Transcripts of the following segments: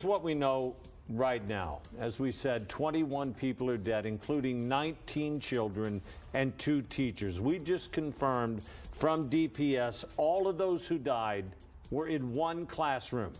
What we know right now, as we said, 21 people are dead, including 19 children and 2 teachers. We just confirmed from DPS all of those who died were in one classroom.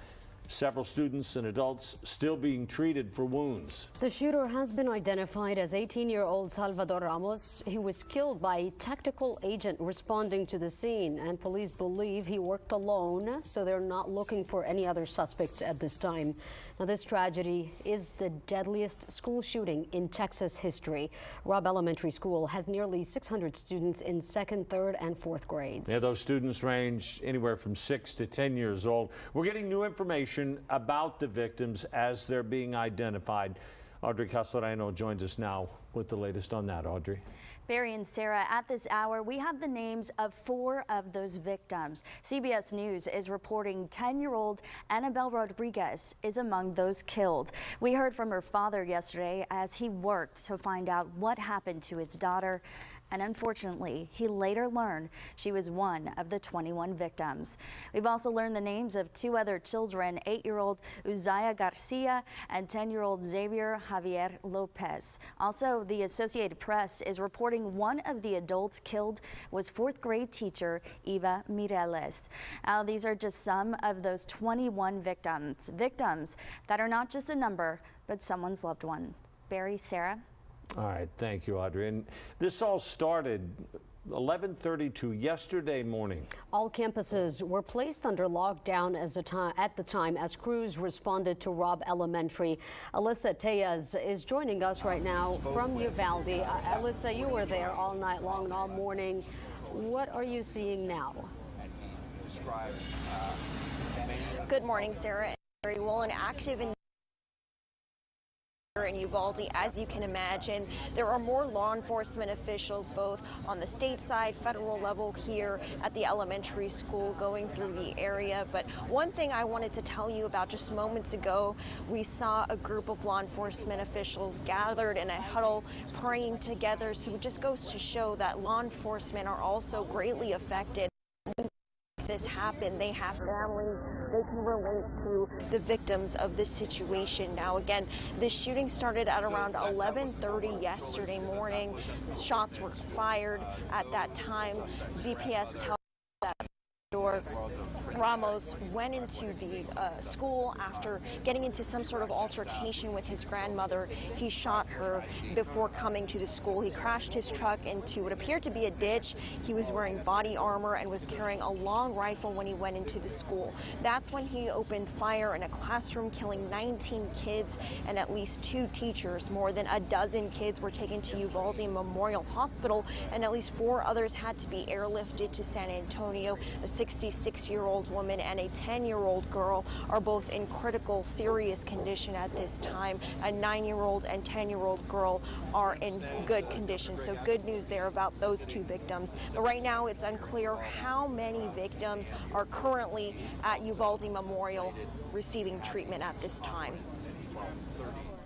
Several students and adults still being treated for wounds. The shooter has been identified as 18-year-old Salvador Ramos. He was killed by a tactical agent responding to the scene, and police believe he worked alone, so they're not looking for any other suspects at this time. Now, this tragedy is the deadliest school shooting in Texas history. Robb Elementary School has nearly 600 students in 2nd, 3rd, and 4th grades. Yeah, those students range anywhere from 6 to 10 years old. We're getting new information about the victims as they're being identified. Audrey Castoreno joins us now with the latest on that. Audrey. Barry and Sarah, at this hour, we have the names of 4 of those victims. CBS News is reporting 10-year-old Annabelle Rodriguez is among those killed. We heard from her father yesterday as he worked to find out what happened to his daughter. And unfortunately, he later learned she was one of the 21 victims. We've also learned the names of 2 other children, 8-year-old Uzziah Garcia and 10-year-old Xavier Javier Lopez. Also, the Associated Press is reporting one of the adults killed was 4th grade teacher Eva Mireles. These are just some of those 21 victims that are not just a number, but someone's loved one. Barry, Sarah. All right, thank you, Audrey. And this all started 11:32 yesterday morning. All campuses were placed under lockdown at the time as crews responded to Robb Elementary. Alyssa Tejas is joining us right now from Uvalde. Alyssa, you were there all night long and all morning. What are you seeing now? Good morning, Sarah. Very well and active in Uvalde, as you can imagine. There are more law enforcement officials both on the state side, federal level here at the elementary school going through the area. But one thing I wanted to tell you about just moments ago, we saw a group of law enforcement officials gathered in a huddle praying together. So it just goes to show that law enforcement are also greatly affected. This happened, they have families, they can relate to the victims of this situation. Now again, this shooting started at around 11:30 yesterday morning. Shots were fired at that time. DPS tells that Ramos went into the school after getting into some sort of altercation with his grandmother. He shot her before coming to the school. He crashed his truck into what appeared to be a ditch. He was wearing body armor and was carrying a long rifle when he went into the school. That's when he opened fire in a classroom, killing 19 kids and at least 2 teachers. More than a dozen kids were taken to Uvalde Memorial Hospital, and at least 4 others had to be airlifted to San Antonio. A 66-year-old woman and a 10-year-old girl are both in critical, serious condition at this time. A 9-year-old and 10-year-old girl are in good condition. So good news there about those 2 victims. But right now, it's unclear how many victims are currently at Uvalde Memorial receiving treatment at this time.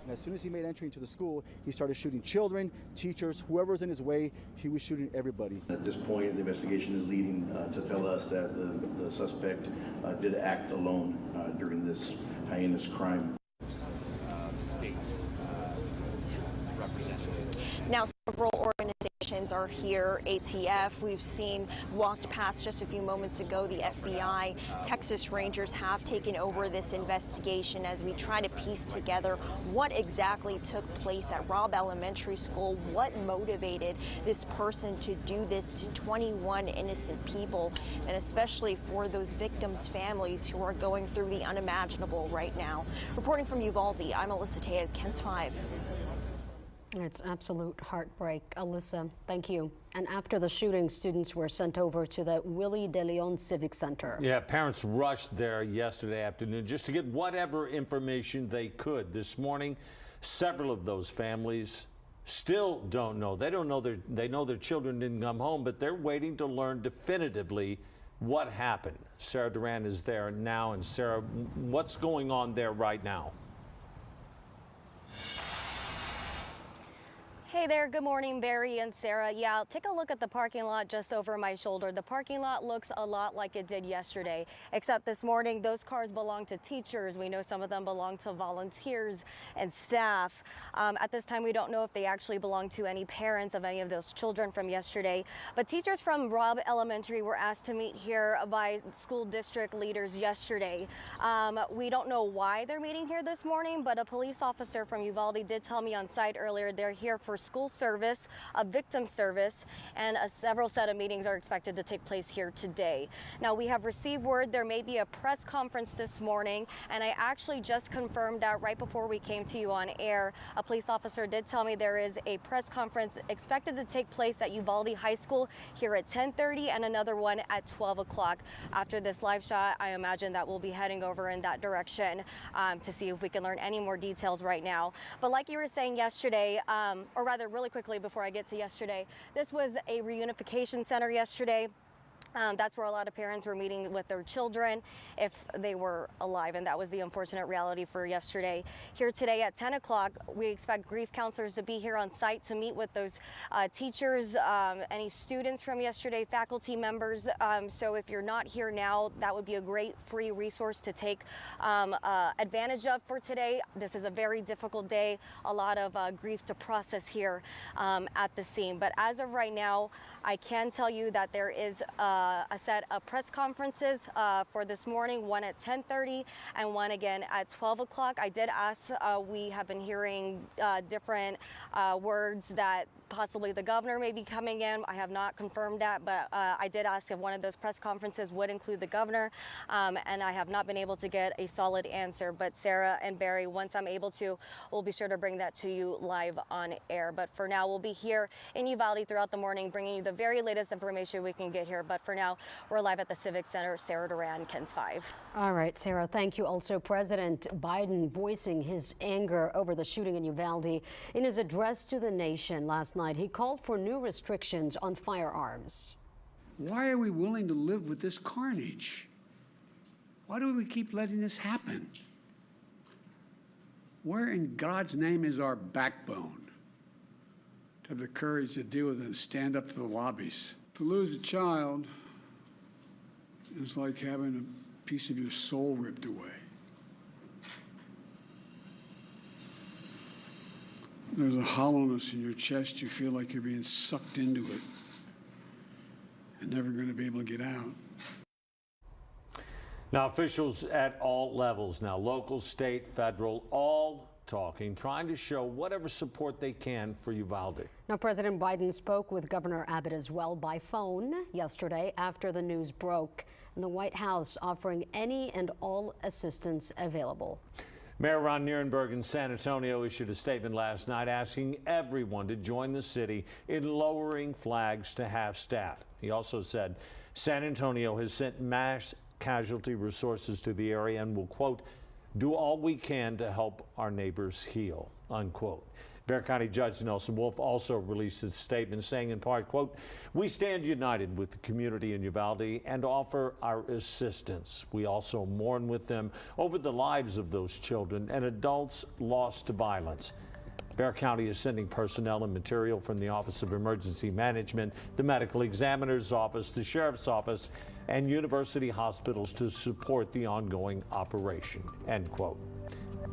And as soon as he made entry into the school, he started shooting children, teachers, whoever was in his way. He was shooting everybody. At this point, the investigation is leading to tell us that the suspect did act alone during this heinous crime. State representatives. Now, several organizations are here. ATF, we've seen walked past just a few moments ago. The FBI, Texas Rangers have taken over this investigation as we try to piece together what exactly took place at Robb Elementary School, what motivated this person to do this to 21 innocent people, and especially for those victims' families who are going through the unimaginable right now. Reporting from Uvalde, I'm Alyssa Tejas, KENS 5. It's absolute heartbreak. Alyssa, thank you. And after the shooting, students were sent over to the Willie De Leon Civic Center. Yeah, parents rushed there yesterday afternoon just to get whatever information they could. This morning, several of those families still don't know. They don't know they know their children didn't come home, but they're waiting to learn definitively what happened. Sarah Duran is there now. And Sarah, what's going on there right now? Hey there, good morning, Barry and Sarah. Yeah, take a look at the parking lot just over my shoulder. The parking lot looks a lot like it did yesterday, except this morning those cars belong to teachers. We know some of them belong to volunteers and staff. At this time, we don't know if they actually belong to any parents of any of those children from yesterday. But teachers from Robb Elementary were asked to meet here by school district leaders yesterday. We don't know why they're meeting here this morning, but a police officer from Uvalde did tell me on site earlier they're here for school service, a victim service, and several set of meetings are expected to take place here today. Now, we have received word there may be a press conference this morning, and I actually just confirmed that right before we came to you on air. A police officer did tell me there is a press conference expected to take place at Uvalde High School here at 10:30 and another one at 12 o'clock. After this live shot, I imagine that we'll be heading over in that direction to see if we can learn any more details right now. But like you were saying yesterday, or rather really quickly before I get to yesterday, this was a reunification center yesterday. That's where a lot of parents were meeting with their children if they were alive, and that was the unfortunate reality for yesterday. Here today at 10 o'clock, we expect grief counselors to be here on site to meet with those teachers, any students from yesterday, faculty members. So if you're not here now, that would be a great free resource to take advantage of for today. This is a very difficult day, a lot of grief to process here at the scene. But as of right now, I can tell you that there is a set of press conferences for this morning, one at 10:30 and one again at 12 o'clock. I did ask, we have been hearing different words that possibly the governor may be coming in. I have not confirmed that, but I did ask if one of those press conferences would include the governor, and I have not been able to get a solid answer. But Sarah and Barry, once I'm able to, we'll be sure to bring that to you live on air. But for now, we'll be here in Uvalde throughout the morning, bringing you the very latest information we can get here. But for now, we're live at the Civic Center. Sarah Duran, KENS 5. All right, Sarah, thank you. Also, President Biden voicing his anger over the shooting in Uvalde. In his address to the nation last night, he called for new restrictions on firearms. Why are we willing to live with this carnage? Why do we keep letting this happen? Where in God's name is our backbone to have the courage to deal with it and stand up to the lobbies? To lose a child is like having a piece of your soul ripped away. There's a hollowness in your chest. You feel like you're being sucked into it and never going to be able to get out. Now, officials at all levels, now local, state, federal, all talking, trying to show whatever support they can for Uvalde. Now, President Biden spoke with Governor Abbott as well by phone yesterday after the news broke, and the White House offering any and all assistance available. Mayor Ron Nierenberg in San Antonio issued a statement last night asking everyone to join the city in lowering flags to half-staff. He also said San Antonio has sent mass casualty resources to the area and will, quote, do all we can to help our neighbors heal, unquote. Bexar County Judge Nelson Wolf also released a statement saying in part, quote, we stand united with the community in Uvalde and offer our assistance. We also mourn with them over the lives of those children and adults lost to violence. Bexar County is sending personnel and material from the Office of Emergency Management, the Medical Examiner's Office, the Sheriff's Office, and university hospitals to support the ongoing operation, end quote.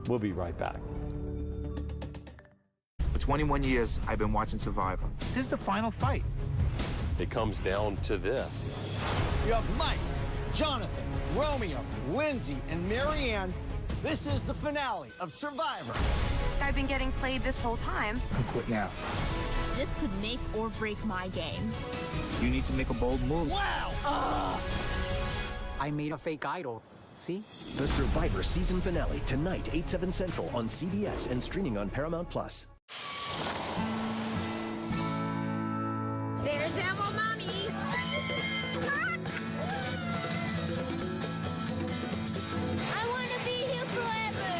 We'll be right back. For 21 years, I've been watching Survivor. This is the final fight. It comes down to this. You have Mike, Jonathan, Romeo, Lindsay, and Marianne. This is the finale of Survivor. I've been getting played this whole time. I quit now. This could make or break my game. You need to make a bold move. Wow! I made a fake idol. See? The Survivor season finale tonight, 8/7 Central on CBS and streaming on Paramount+. Daredevil mommy! I want to be here forever!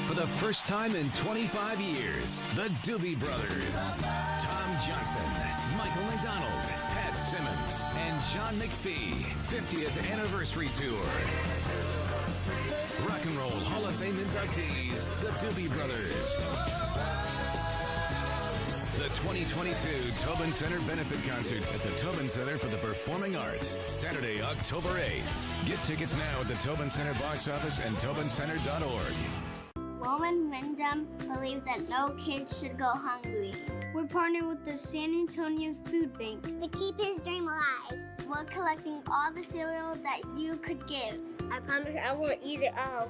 For the first time in 25 years, the Doobie Brothers, Tom Johnston, Michael McDonald, Pat Simmons, and John McPhee, 50th Anniversary Tour. Rock and Roll Hall of of Fame inductees, the Doobie Brothers. The 2022 Tobin Center Benefit Concert at the Tobin Center for the Performing Arts, Saturday, October 8th. Get tickets now at the Tobin Center box office and tobincenter.org. Roman Wyndham believes that no kid should go hungry. We're partnering with the San Antonio Food Bank to keep his dream alive. We're collecting all the cereal that you could give. I promise I won't eat it all.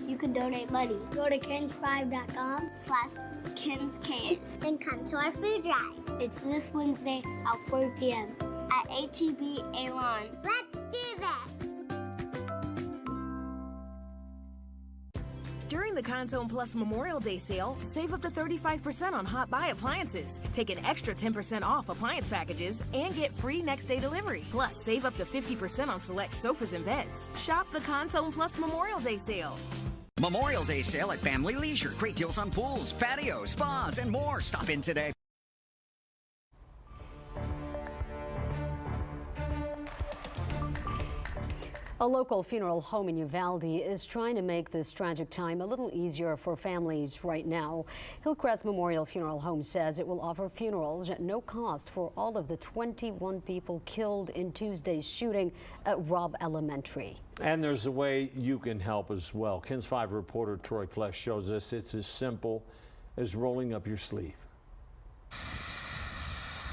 You can donate money. Go to kins5.com/kinskids and come to our food drive. It's this Wednesday at 4 p.m. at HEB Alon. Let's do this! During the Contone Plus Memorial Day sale, save up to 35% on Hot Buy appliances. Take an extra 10% off appliance packages and get free next day delivery. Plus, save up to 50% on select sofas and beds. Shop the Contone Plus Memorial Day sale. Memorial Day sale at Family Leisure. Great deals on pools, patios, spas, and more. Stop in today. A local funeral home in Uvalde is trying to make this tragic time a little easier for families right now. Hillcrest Memorial Funeral Home says it will offer funerals at no cost for all of the 21 people killed in Tuesday's shooting at Robb Elementary. And there's a way you can help as well. KENS 5 reporter Troy Klesch shows us it's as simple as rolling up your sleeve.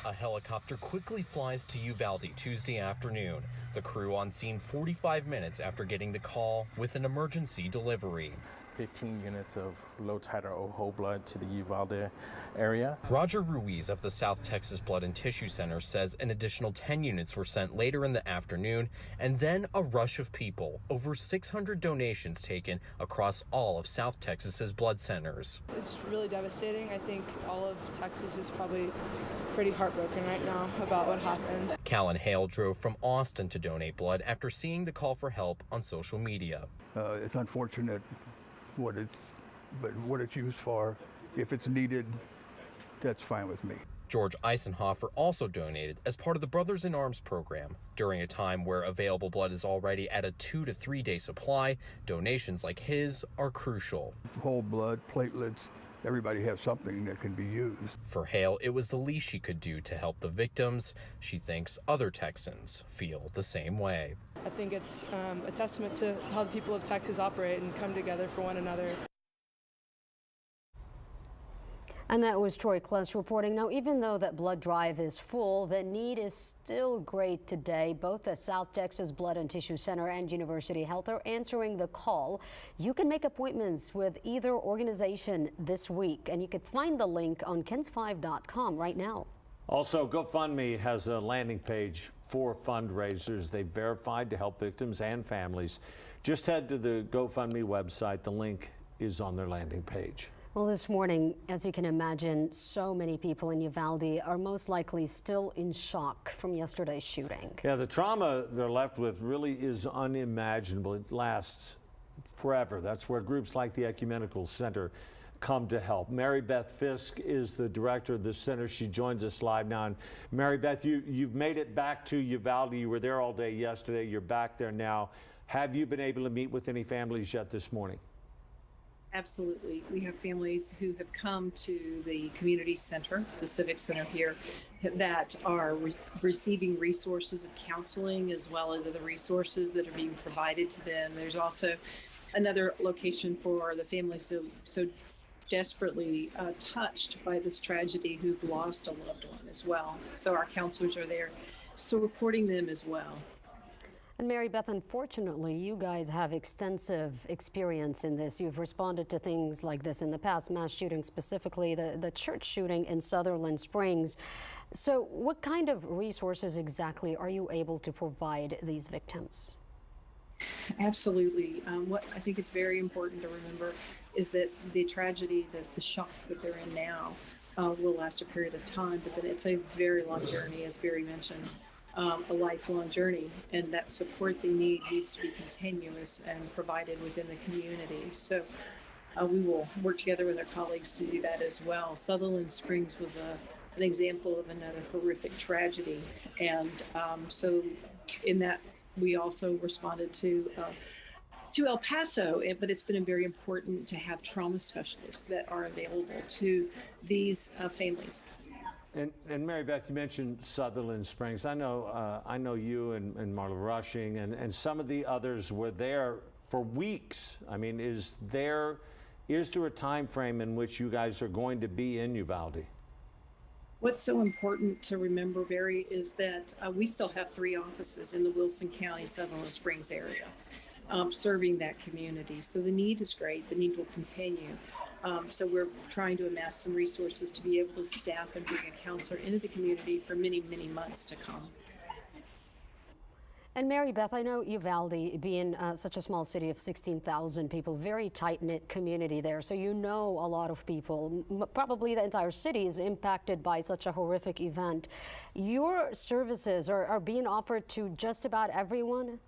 A helicopter quickly flies to Uvalde Tuesday afternoon. The crew on scene 45 minutes after getting the call with an emergency delivery. 15 units of low titer whole blood to the Uvalde area. Roger Ruiz of the South Texas Blood and Tissue Center says an additional 10 units were sent later in the afternoon, and then a rush of people. Over 600 donations taken across all of South Texas's blood centers. It's really devastating. I think all of Texas is probably pretty heartbroken right now about what happened. Callan Hale drove from Austin to donate blood after seeing the call for help on social media. It's unfortunate what it's used for. If it's needed, that's fine with me. George Eisenhofer also donated as part of the Brothers in Arms program. During a time where available blood is already at a 2 to 3 day supply, donations like his are crucial. Whole blood, platelets, everybody has something that can be used. For Hale, it was the least she could do to help the victims. She thinks other Texans feel the same way. I think it's a testament to how the people of Texas operate and come together for one another. And that was Troy Klesch reporting. Now, even though that blood drive is full, the need is still great today. Both the South Texas Blood and Tissue Center and University Health are answering the call. You can make appointments with either organization this week, and you can find the link on kins5.com right now. Also, GoFundMe has a landing page for fundraisers they've verified to help victims and families. Just head to the GoFundMe website. The link is on their landing page. Well, this morning, as you can imagine, so many people in Uvalde are most likely still in shock from yesterday's shooting. Yeah, the trauma they're left with really is unimaginable. It lasts forever. That's where groups like the Ecumenical Center come to help. Mary Beth Fisk is the director of the center. She joins us live now. And Mary Beth, you've made it back to Uvalde. You were there all day yesterday. You're back there now. Have you been able to meet with any families yet this morning? Absolutely. We have families who have come to the community center, the civic center here, that are receiving resources of counseling as well as other resources that are being provided to them. There's also another location for the families so desperately touched by this tragedy who've lost a loved one as well. So our counselors are there supporting them as well. And Mary Beth, unfortunately, you guys have extensive experience in this. You've responded to things like this in the past, mass shootings, specifically the church shooting in Sutherland Springs. So what kind of resources exactly are you able to provide these victims? Absolutely. What I think is very important to remember is that the tragedy, the shock that they're in now will last a period of time, but that it's a very long journey, as Barry mentioned. A lifelong journey, and that support they need needs to be continuous and provided within the community. So we will work together with our colleagues to do that as well. Sutherland Springs was an example of another horrific tragedy, and so in that we also responded to to El Paso, but it's been very important to have trauma specialists that are available to these families. And Mary Beth, you mentioned Sutherland Springs. I know you and Marla Rushing and some of the others were there for weeks. I mean, is there a time frame in which you guys are going to be in Uvalde? What's so important to remember, Barry, is that we still have 3 offices in the Wilson County, Sutherland Springs area serving that community. So the need is great. The need will continue. So we're trying to amass some resources to be able to staff and bring a counselor into the community for many, many months to come. And Mary Beth, I know Uvalde, being such a small city of 16,000 people, very tight-knit community there. So you know a lot of people, probably the entire city is impacted by such a horrific event. Your services are being offered to just about everyone?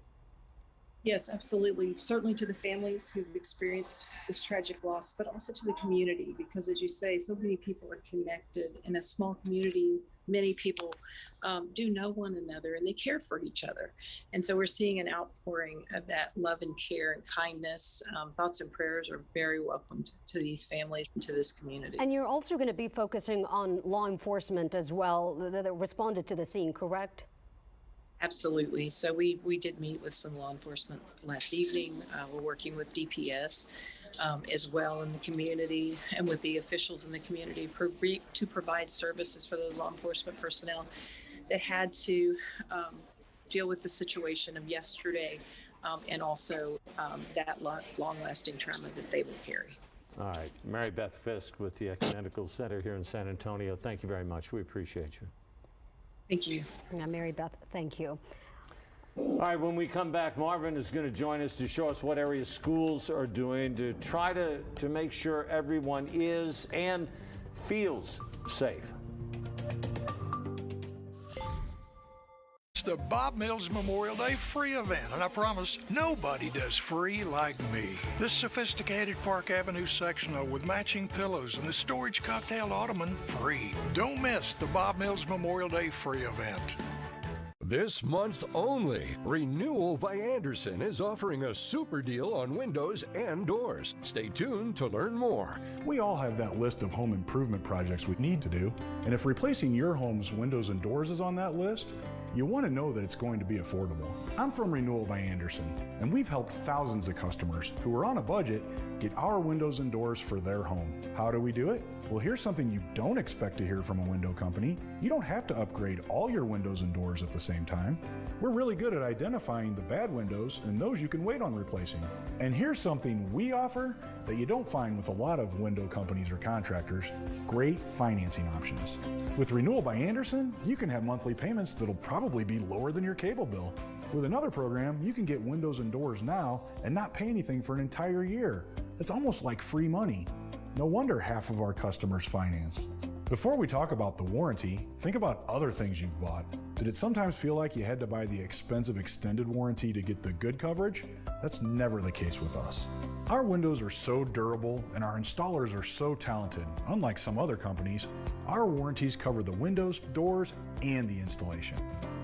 Yes, absolutely. Certainly to the families who've experienced this tragic loss, but also to the community, because as you say, so many people are connected in a small community. Many people do know one another and they care for each other. And so we're seeing an outpouring of that love and care and kindness. Thoughts and prayers are very welcome to these families and to this community. And you're also going to be focusing on law enforcement as well that responded to the scene, correct? Absolutely. So we did meet with some law enforcement last evening. We're working with DPS as well in the community and with the officials in the community to provide services for those law enforcement personnel that had to deal with the situation of yesterday and also that long-lasting trauma that they will carry. All right. Mary Beth Fisk with the Ecumenical Center here in San Antonio. Thank you very much. We appreciate you. Thank you. Yeah, Mary Beth, thank you. All right, when we come back, Marvin is going to join us to show us what areas schools are doing to try to make sure everyone is and feels safe. It's the Bob Mills Memorial Day free event, and I promise nobody does free like me. This sophisticated Park Avenue sectional with matching pillows and the storage cocktail ottoman free. Don't miss the Bob Mills Memorial Day free event. This month only, Renewal by Andersen is offering a super deal on windows and doors. Stay tuned to learn more. We all have that list of home improvement projects we need to do, and if replacing your home's windows and doors is on that list, you want to know that it's going to be affordable. I'm from Renewal by Andersen, and we've helped thousands of customers who are on a budget get our windows and doors for their home. How do we do it? Well, here's something you don't expect to hear from a window company. You don't have to upgrade all your windows and doors at the same time. We're really good at identifying the bad windows and those you can wait on replacing. And here's something we offer that you don't find with a lot of window companies or contractors: great financing options. With Renewal by Andersen, you can have monthly payments that'll probably be lower than your cable bill. With another program, you can get windows and doors now and not pay anything for an entire year. It's almost like free money. No wonder half of our customers finance. Before we talk about the warranty, think about other things you've bought. Did it sometimes feel like you had to buy the expensive extended warranty to get the good coverage? That's never the case with us. Our windows are so durable and our installers are so talented. Unlike some other companies, our warranties cover the windows, doors, and the installation.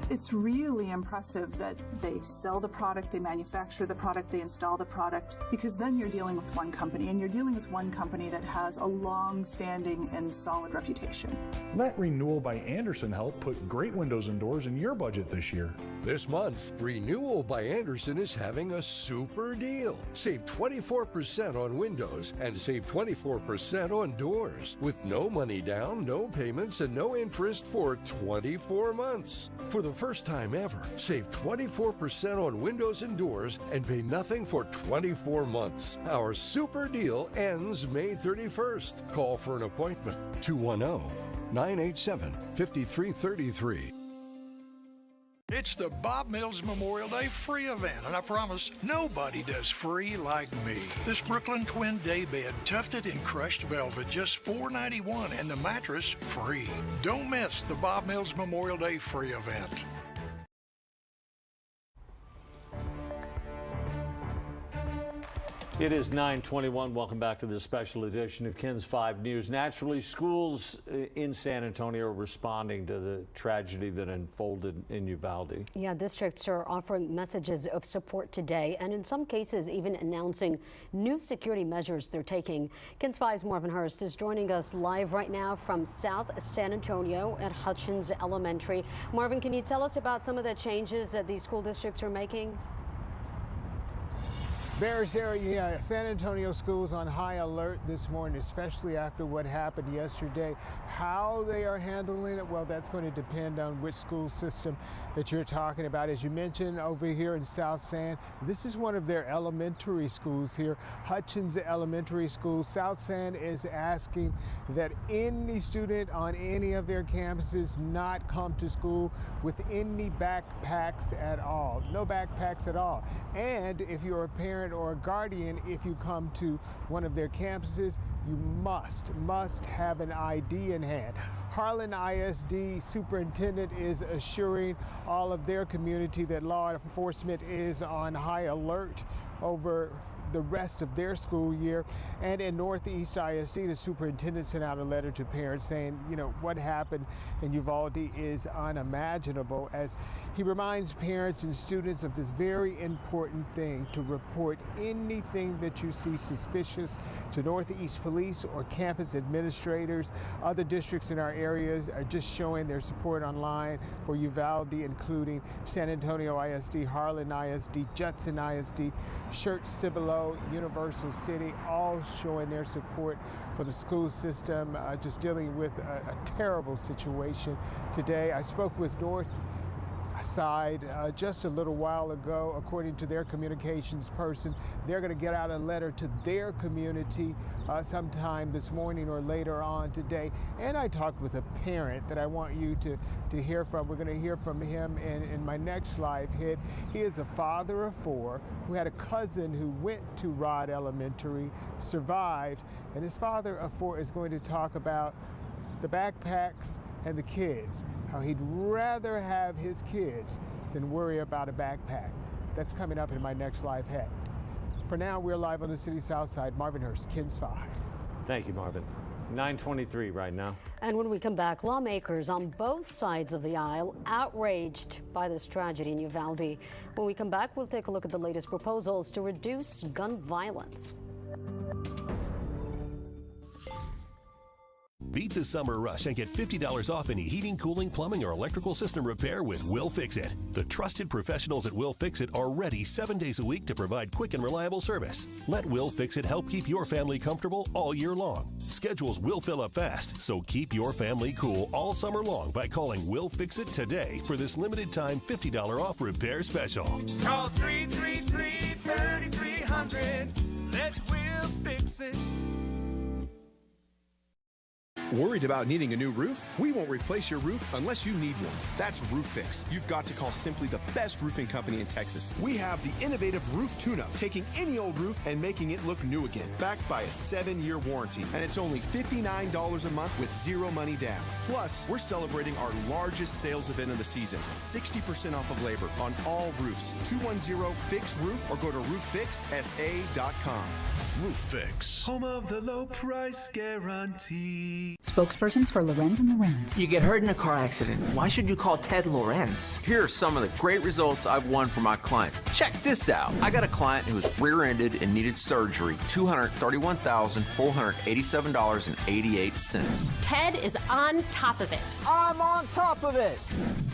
It's really impressive that they sell the product, they manufacture the product, they install the product, because then you're dealing with one company, and you're dealing with one company that has a long-standing and solid reputation. Let Renewal by Andersen help put great windows and doors in your budget this year. This month, Renewal by Andersen is having a super deal. Save 24% on windows and save 24% on doors with no money down, no payments, and no interest for 24 months. For the first time ever, save 24% on windows and doors and pay nothing for 24 months. Our super deal ends May 31st. Call for an appointment. 210-987-5333. It's the Bob Mills Memorial Day free event, and I promise nobody does free like me. This Brooklyn twin day bed, tufted in crushed velvet, just $4.91, and the mattress free. Don't miss the Bob Mills Memorial Day free event. It is 9:21. Welcome back to this special edition of KENS 5 News. Naturally, schools in San Antonio are responding to the tragedy that unfolded in Uvalde. Yeah, districts are offering messages of support today, and in some cases even announcing new security measures they're taking. KENS 5's Marvin Hurst is joining us live right now from South San Antonio at Hutchins Elementary. Marvin, can you tell us about some of the changes that these school districts are making? Bears area, San Antonio schools on high alert this morning, especially after what happened yesterday. How they are handling it, well, that's going to depend on which school system that you're talking about. As you mentioned, over here in South San, this is one of their elementary schools here, Hutchins Elementary School. South San is asking that any student on any of their campuses not come to school with any backpacks at all. No backpacks at all. And if you're a parent or a guardian, if you come to one of their campuses, you must have an ID in hand. Harlan ISD superintendent is assuring all of their community that law enforcement is on high alert over the rest of their school year. And in Northeast ISD, the superintendent sent out a letter to parents saying, you know, what happened in Uvalde is unimaginable, as he reminds parents and students of this very important thing: to report anything that you see suspicious to Northeast Police or campus administrators. Other districts in our areas are just showing their support online for Uvalde, including San Antonio ISD, Harlan ISD, Judson ISD, Church Cibolo, Universal City, all showing their support for the school system, just dealing with a terrible situation today. I spoke with North Side just a little while ago. According to their communications person, they're going to get out a letter to their community sometime this morning or later on today. And I talked with a parent that I want you to hear from. We're going to hear from him in my next live hit. He is a father of 4 who had a cousin who went to Robb Elementary, survived, and his father of 4 is going to talk about the backpacks and the kids, how he'd rather have his kids than worry about a backpack. That's coming up in my next live hit. For now, we're live on the city's south side. Marvin Hurst, KENS 5. Thank you, Marvin. 9:23 right now. And when we come back, lawmakers on both sides of the aisle outraged by this tragedy in Uvalde. When we come back, we'll take a look at the latest proposals to reduce gun violence. Beat the summer rush and get $50 off any heating, cooling, plumbing, or electrical system repair with Will Fix It. The trusted professionals at Will Fix It are ready 7 days a week to provide quick and reliable service. Let Will Fix It help keep your family comfortable all year long. Schedules will fill up fast, so keep your family cool all summer long by calling Will Fix It today for this limited time $50 off repair special. Call 333-3300. Let Will Fix It. Worried about needing a new roof? We won't replace your roof unless you need one. That's Roof Fix. You've got to call simply the best roofing company in Texas. We have the innovative roof tune-up, taking any old roof and making it look new again. Backed by a 7-year warranty, and it's only $59 a month with 0 money down. Plus, we're celebrating our largest sales event of the season, 60% off of labor on all roofs. 210-FIX-ROOF or go to rooffixsa.com. Roof Fix, home of the low price guarantee. Spokespersons for Lorenz and Lorenz. You get hurt in a car accident. Why should you call Ted Lorenz? Here are some of the great results I've won for my clients. Check this out. I got a client who was rear-ended and needed surgery. $231,487.88. Ted is on top of it. I'm on top of it.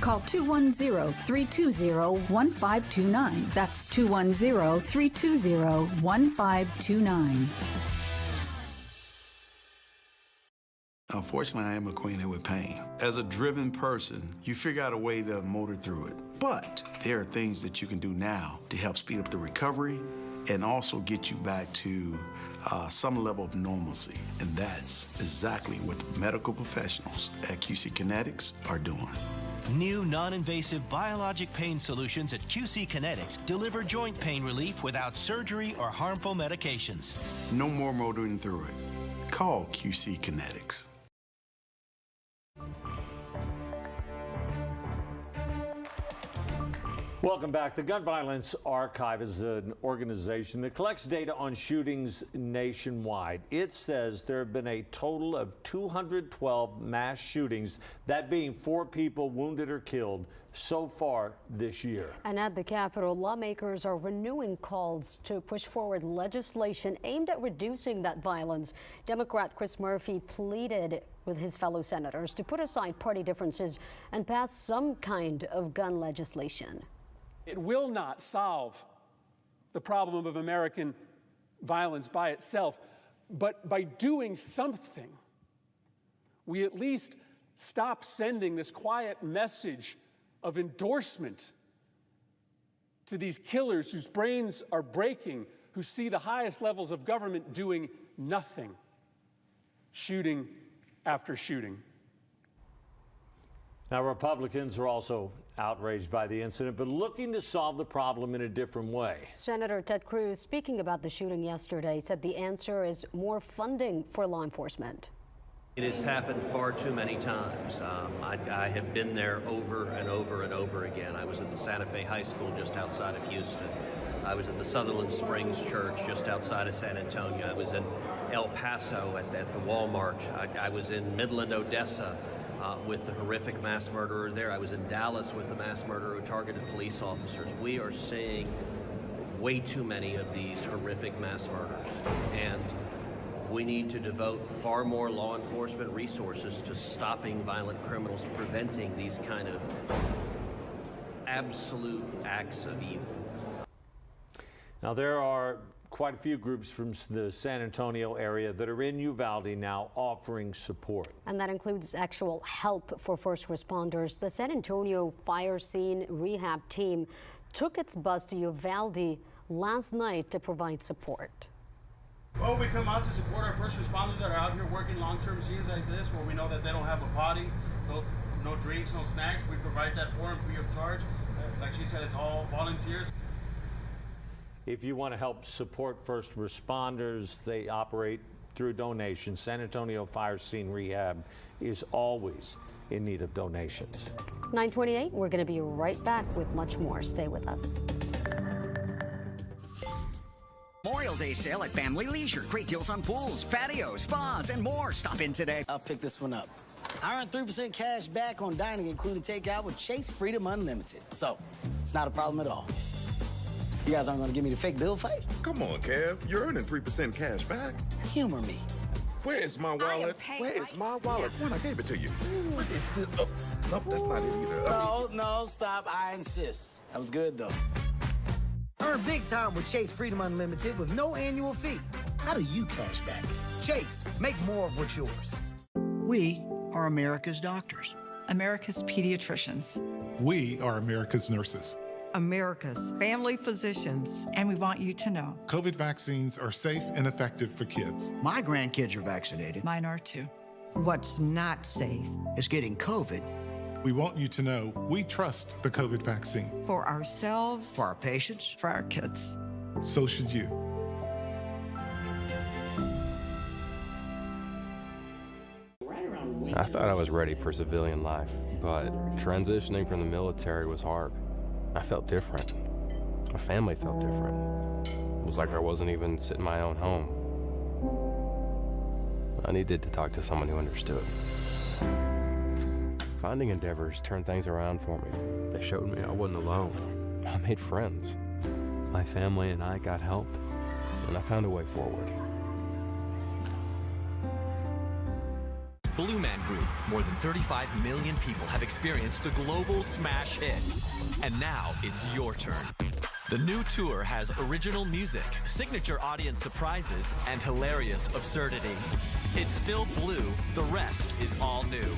Call 210-320-1529. That's 210-320-1529. Unfortunately, I am acquainted with pain. As a driven person, you figure out a way to motor through it. But there are things that you can do now to help speed up the recovery and also get you back to some level of normalcy. And that's exactly what the medical professionals at QC Kinetics are doing. New non-invasive biologic pain solutions at QC Kinetics deliver joint pain relief without surgery or harmful medications. No more motoring through it. Call QC Kinetics. Welcome back. The Gun Violence Archive is an organization that collects data on shootings nationwide. It says there have been a total of 212 mass shootings, that being 4 people wounded or killed so far this year. And at the Capitol, lawmakers are renewing calls to push forward legislation aimed at reducing that violence. Democrat Chris Murphy pleaded with his fellow senators to put aside party differences and pass some kind of gun legislation. It will not solve the problem of American violence by itself, but by doing something, we at least stop sending this quiet message of endorsement to these killers whose brains are breaking, who see the highest levels of government doing nothing, shooting after shooting. Now, Republicans are also outraged by the incident, but looking to solve the problem in a different way. Senator Ted Cruz, speaking about the shooting yesterday, said the answer is more funding for law enforcement. It has happened far too many times. I have been there over and over and over again. I was at the Santa Fe High School just outside of Houston. I was at the Sutherland Springs Church just outside of San Antonio. I was in El Paso at the Walmart. I was in Midland, Odessa with the horrific mass murderer there. I was in Dallas with the mass murderer who targeted police officers. We are seeing way too many of these horrific mass murders. And we need to devote far more law enforcement resources to stopping violent criminals, to preventing these kind of absolute acts of evil. Now, there are quite a few groups from the San Antonio area that are in Uvalde now offering support. And that includes actual help for first responders. The San Antonio Fire Scene Rehab Team took its bus to Uvalde last night to provide support. Well, we come out to support our first responders that are out here working long-term scenes like this, where we know that they don't have a potty, no drinks, no snacks. We provide that for them free of charge. Like she said, it's all volunteers. If you want to help support first responders, they operate through donations. San Antonio Fire Scene Rehab is always in need of donations. 9:28, we're going to be right back with much more. Stay with us. Memorial Day sale at Family Leisure. Great deals on pools, patios, spas, and more. Stop in today. I'll pick this one up. I earn 3% cash back on dining, including takeout with Chase Freedom Unlimited. So, it's not a problem at all. You guys aren't going to give me the fake bill fight? Come on, Kev. You're earning 3% cash back. Humor me. Where is my wallet? Where is my wallet? When I gave it to you. What is this? Oh, nope, that's not it either. No, stop. I insist. That was good, though. Earn big time with Chase Freedom Unlimited with no annual fee. How do you cash back? Chase, make more of what's yours. We are America's doctors. America's pediatricians. We are America's nurses. America's family physicians. And we want you to know COVID vaccines are safe and effective for kids. my grandkids are vaccinated. Mine are too. What's not safe is getting COVID. We want you to know we trust the COVID vaccine. For ourselves, for our patients, for our kids. So should you. I thought I was ready for civilian life, but transitioning from the military was hard. I felt different. My family felt different. It was like I wasn't even sitting in my own home. I needed to talk to someone who understood. Finding Endeavors turned things around for me. They showed me I wasn't alone. I made friends. My family and I got help, and I found a way forward. Blue Man Group. More than 35 million people have experienced the global smash hit. And now it's your turn. The new tour has original music, signature audience surprises, and hilarious absurdity. It's still blue, the rest is all new.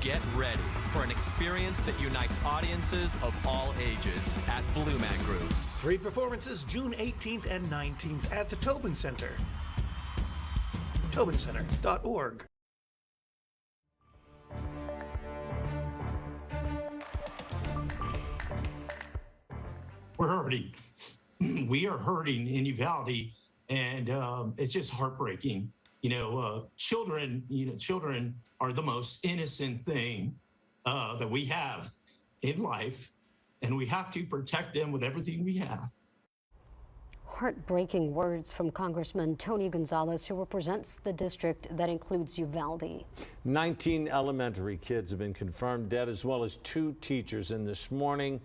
Get ready for an experience that unites audiences of all ages at Blue Man Group. 3 performances June 18th and 19th at the Tobin Center. TobinCenter.org. We're hurting. We are hurting in Uvalde, and it's just heartbreaking. Children are the most innocent thing that we have in life, and we have to protect them with everything we have. Heartbreaking words from Congressman Tony Gonzalez, who represents the district that includes Uvalde. 19 elementary kids have been confirmed dead, as well as 2 teachers. And this morning,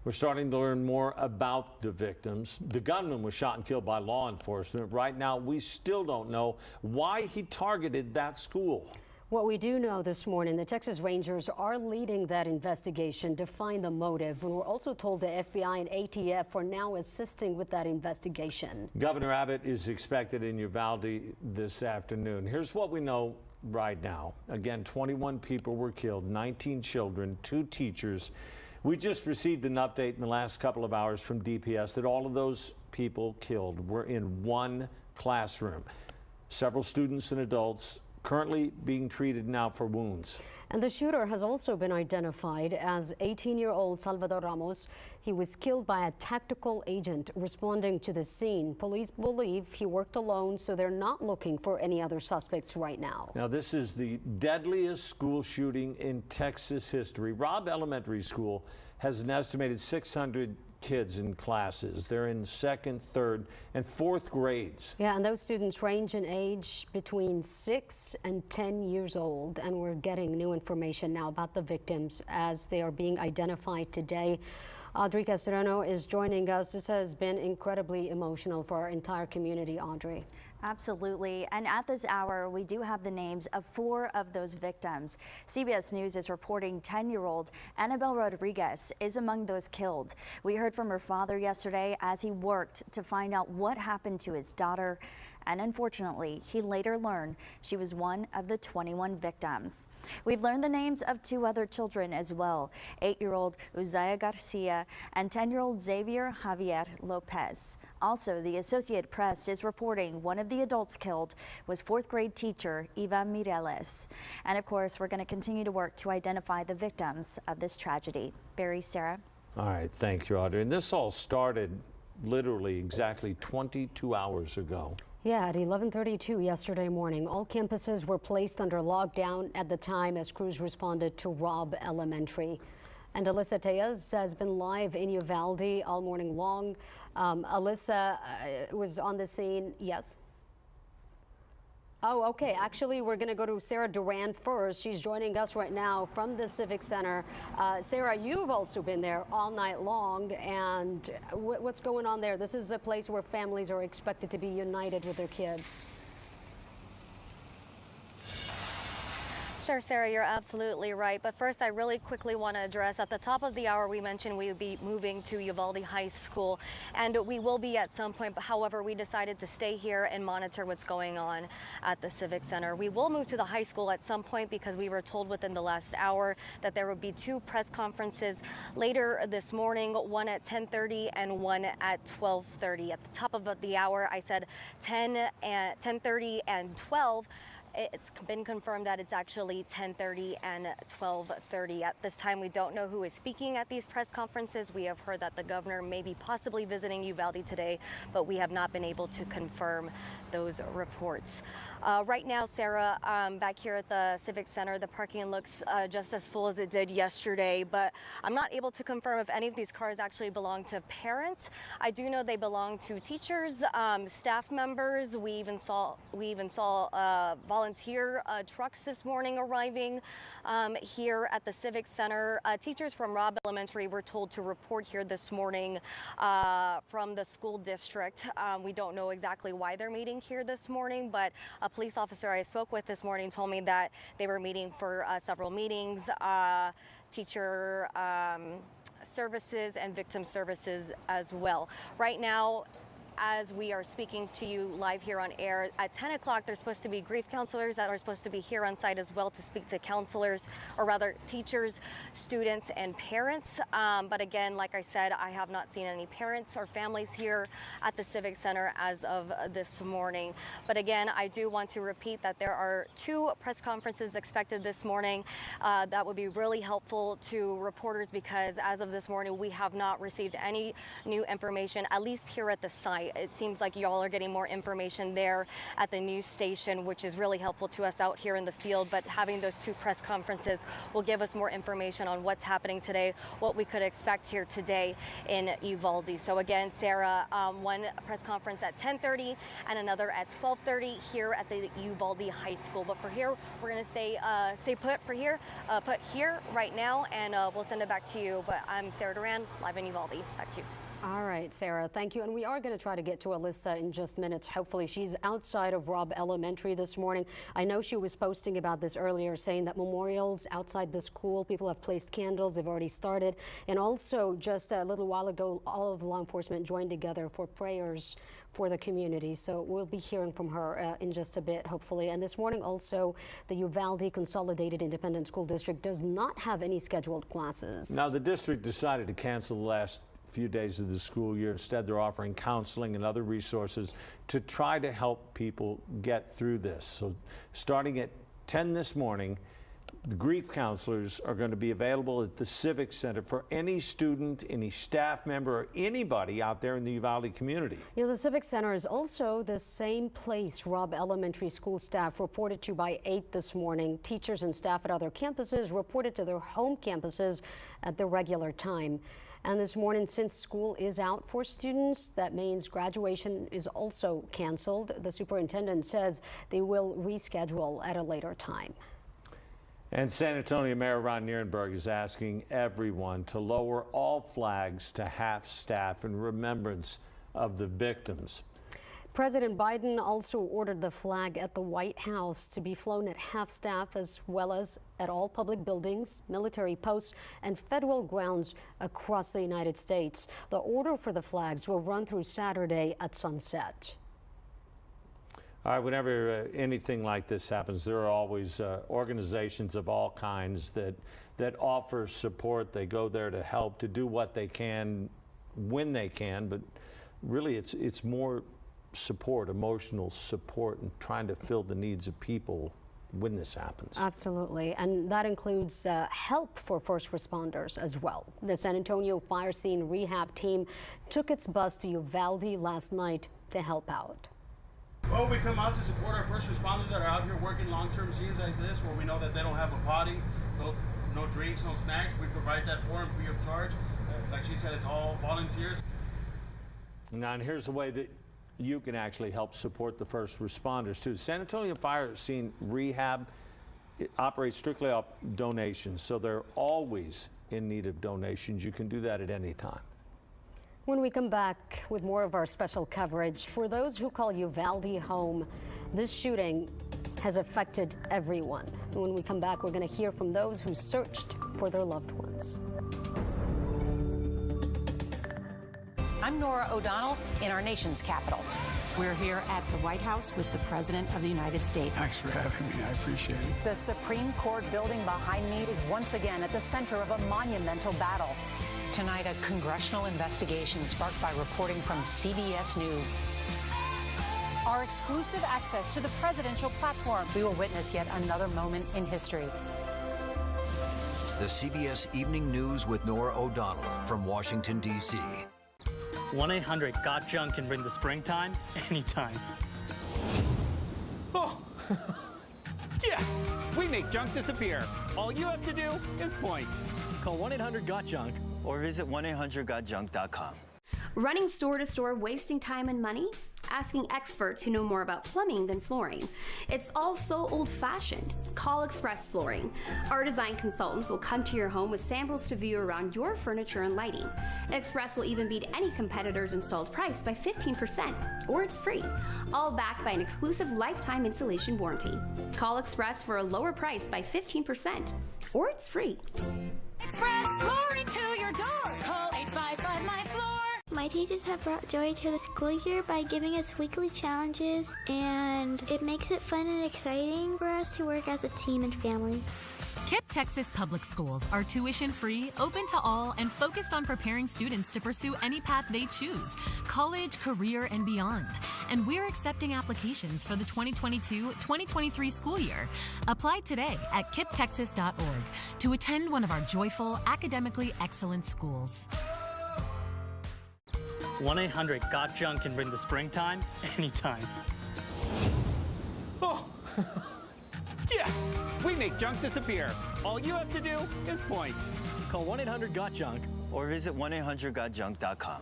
we're starting to learn more about the victims. The gunman was shot and killed by law enforcement. Right now, we still don't know why he targeted that school. What we do know this morning, the Texas Rangers are leading that investigation to find the motive. And we're also told the FBI and ATF are now assisting with that investigation. Governor Abbott is expected in Uvalde this afternoon. Here's what we know right now. Again, 21 people were killed, 19 children, 2 teachers. We just received an update in the last couple of hours from DPS that all of those people killed were in one classroom. Several students and adults currently being treated now for wounds. And the shooter has also been identified as 18-year-old Salvador Ramos. He was killed by a tactical agent responding to the scene. Police believe he worked alone, so they're not looking for any other suspects right now. Now, this is the deadliest school shooting in Texas history. Robb Elementary School has an estimated 600 kids in classes. They're in 2nd, 3rd, and 4th grades. Yeah, and those students range in age between 6 and 10 years old. And we're getting new information now about the victims as they are being identified today. Audrey Castrano is joining us. This has been incredibly emotional for our entire community, Audrey. Absolutely. And at this hour, we do have the names of 4 of those victims. CBS News is reporting 10-year-old Annabelle Rodriguez is among those killed. We heard from her father yesterday as he worked to find out what happened to his daughter. And unfortunately, he later learned she was one of the 21 victims. We've learned the names of 2 other children as well, 8-year-old Uzziah Garcia and 10-year-old Xavier Javier Lopez. Also, the Associated Press is reporting one of the adults killed was 4th grade teacher Eva Mireles. And of course, we're going to continue to work to identify the victims of this tragedy. Barry, Sarah. All right, thank you, Audrey. And this all started literally exactly 22 hours ago. Yeah, at 11:32 yesterday morning, all campuses were placed under lockdown at the time as crews responded to Robb Elementary. And Alyssa Tejas has been live in Uvalde all morning long. Alyssa was on the scene. Yes. Oh, okay. Actually, we're going to go to Sarah Duran first. She's joining us right now from the Civic Center. Sarah, you've also been there all night long. And what's going on there? This is a place where families are expected to be united with their kids. Sure, Sarah, you're absolutely right. But first, I really quickly want to address at the top of the hour, we mentioned we would be moving to Uvalde High School, and we will be at some point. But however, we decided to stay here and monitor what's going on at the Civic Center. We will move to the high school at some point because we were told within the last hour that there would be 2 press conferences later this morning, one at 10:30 and one at 12:30. At the top of the hour, I said 10:30 and 12. It's been confirmed that it's actually 10:30 and 12:30. At this time, we don't know who is speaking at these press conferences. We have heard that the governor may be possibly visiting Uvalde today, but we have not been able to confirm those reports. Right now, Sarah, back here at the Civic Center, the parking looks just as full as it did yesterday, but I'm not able to confirm if any of these cars actually belong to parents. I do know they belong to teachers, staff members. We even saw volunteer trucks this morning arriving here at the Civic Center. Teachers from Robb Elementary were told to report here this morning from the school district. We don't know exactly why they're meeting here this morning, but a police officer I spoke with this morning told me that they were meeting for several meetings, teacher services and victim services as well. Right now, as we are speaking to you live here on air, at 10 o'clock, there's supposed to be grief counselors that are supposed to be here on site as well to speak to counselors, or rather teachers, students, and parents. But again, like I said, I have not seen any parents or families here at the Civic Center as of this morning. But again, I do want to repeat that there are 2 press conferences expected this morning. That would be really helpful to reporters because as of this morning, we have not received any new information, at least here at the site. tonight. It seems like y'all are getting more information there at the news station, which is really helpful to us out here in the field. But having those two press conferences will give us more information on what's happening today, what we could expect here today in Uvalde. So again, Sarah, one press conference at 10:30 and another at 12:30 here at the Uvalde High School. But for here, we're going to stay put for here, put here right now, and we'll send it back to you. But I'm Sarah Duran, live in Uvalde. Back to you. All right, Sarah, thank you. And we are going to try to get to Alyssa in just minutes. Hopefully, she's outside of Robb Elementary this morning. I know she was posting about this earlier, saying that memorials outside the school, people have placed candles, they've already started. And also, just a little while ago, all of law enforcement joined together for prayers for the community. So we'll be hearing from her in just a bit, hopefully. And this morning, also, the Uvalde Consolidated Independent School District does not have any scheduled classes. Now, the district decided to cancel the last few days of the school year. Instead, they're offering counseling and other resources to try to help people get through this. So starting at 10 this morning, the grief counselors are going to be available at the Civic Center for any student, any staff member, or anybody out there in the Uvalde community. You know, the Civic Center is also the same place Robb Elementary School staff reported to by 8 this morning. Teachers and staff at other campuses reported to their home campuses at the regular time. And this morning, since school is out for students, that means graduation is also canceled. The superintendent says they will reschedule at a later time. And San Antonio Mayor Ron Nierenberg is asking everyone to lower all flags to half-staff in remembrance of the victims. President Biden also ordered the flag at the White House to be flown at half-staff, as well as at all public buildings, military posts, and federal grounds across the United States. The order for the flags will run through Saturday at sunset. All right, whenever anything like this happens, there are always organizations of all kinds that offer support. They go there to help, to do what they can when they can, but really it's more support, emotional support, and trying to fill the needs of people when this happens. Absolutely, and that includes help for first responders as well. The San Antonio Fire Scene Rehab team took its bus to Uvalde last night to help out. Well, we come out to support our first responders that are out here working long-term scenes like this, where we know that they don't have a potty, no drinks, no snacks. We provide that for them free of charge. Like she said, it's all volunteers. Now, and here's the way that you can actually help support the first responders too. San Antonio Fire Scene Rehab, it operates strictly off donations, so they're always in need of donations. You can do that at any time. When we come back with more of our special coverage, for those who call Uvalde home, this shooting has affected everyone. And when we come back, we're going to hear from those who searched for their loved ones. I'm Nora O'Donnell in our nation's capital. We're here at the White House with the President of the United States. Thanks for having me. I appreciate it. The Supreme Court building behind me is once again at the center of a monumental battle. Tonight, a congressional investigation sparked by reporting from CBS News. Our exclusive access to the presidential platform. We will witness yet another moment in history. The CBS Evening News with Nora O'Donnell from Washington, D.C. 1-800-GOT-JUNK can bring the springtime anytime. Oh, yes! We make junk disappear. All you have to do is point. Call 1-800-GOT-JUNK or visit 1-800-GOT-JUNK.com. Running store to store, wasting time and money? Asking experts who know more about plumbing than flooring. It's all so old-fashioned. Call Express Flooring. Our design consultants will come to your home with samples to view around your furniture and lighting. Express will even beat any competitor's installed price by 15%, or it's free. All backed by an exclusive lifetime installation warranty. Call Express for a lower price by 15%, or it's free. Express Flooring to your door. Call 855-MY-FLOOR. My teachers have brought joy to the school year by giving us weekly challenges, and it makes it fun and exciting for us to work as a team and family. KIPP Texas Public Schools are tuition-free, open to all, and focused on preparing students to pursue any path they choose, college, career, and beyond. And we're accepting applications for the 2022-2023 school year. Apply today at kipptexas.org to attend one of our joyful, academically excellent schools. 1-800-GOT-JUNK can bring the springtime anytime. Oh, yes! We make junk disappear. All you have to do is point. Call 1-800-GOT-JUNK or visit 1-800-GOT-JUNK.com.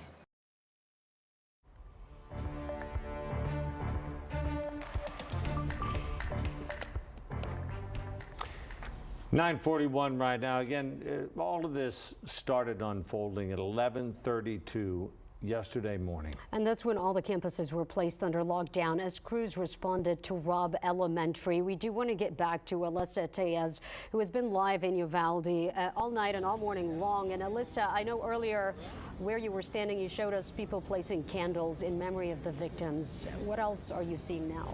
(9:41) right now. Again, all of this started unfolding at 11:32 yesterday morning. And that's when all the campuses were placed under lockdown as crews responded to Robb Elementary. We do want to get back to Alyssa Tejas, who has been live in Uvalde all night and all morning long. And Alyssa, I know earlier where you were standing, you showed us people placing candles in memory of the victims. What else are you seeing now?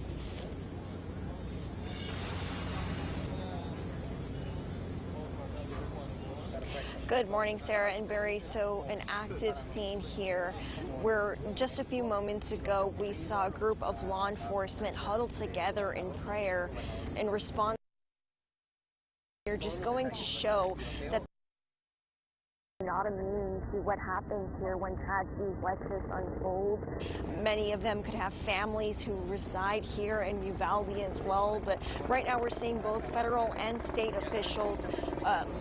Good morning, Sarah and Barry. So an active scene here where just a few moments ago we saw a group of law enforcement huddled together in prayer in response. You're just going to show that not immune to what happens here when tragedies like this unfold. Many of them could have families who reside here in Uvalde as well, but right now we're seeing both federal and state officials,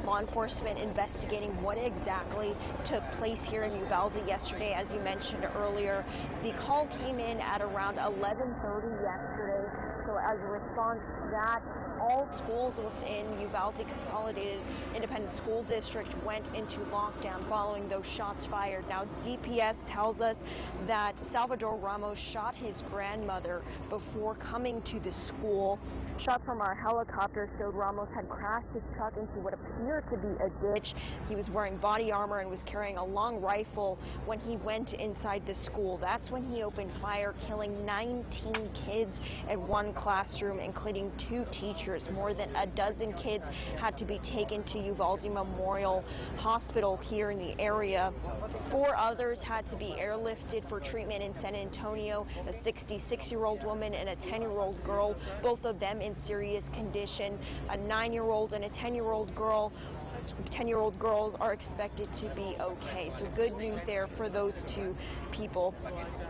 law enforcement investigating what exactly took place here in Uvalde yesterday. As you mentioned earlier, the call came in at around 11:30 yesterday, so as a response to that, all schools within Uvalde Consolidated Independent School District went into lockdown following those shots fired. Now, DPS tells us that Salvador Ramos shot his grandmother before coming to the school. Shots from our helicopter showed Ramos had crashed his truck into what appeared to be a ditch. He was wearing body armor and was carrying a long rifle when he went inside the school. That's when he opened fire, killing 19 kids in one classroom, including 2 teachers. More than a dozen kids had to be taken to Uvalde Memorial Hospital here in the area. 4 others had to be airlifted for treatment in San Antonio, a 66-year-old woman and a 10-year-old girl, both of them in serious condition. A 9-year-old and a 10-year-old girl. 10-year-old girls are expected to be okay. So good news there for those 2 people.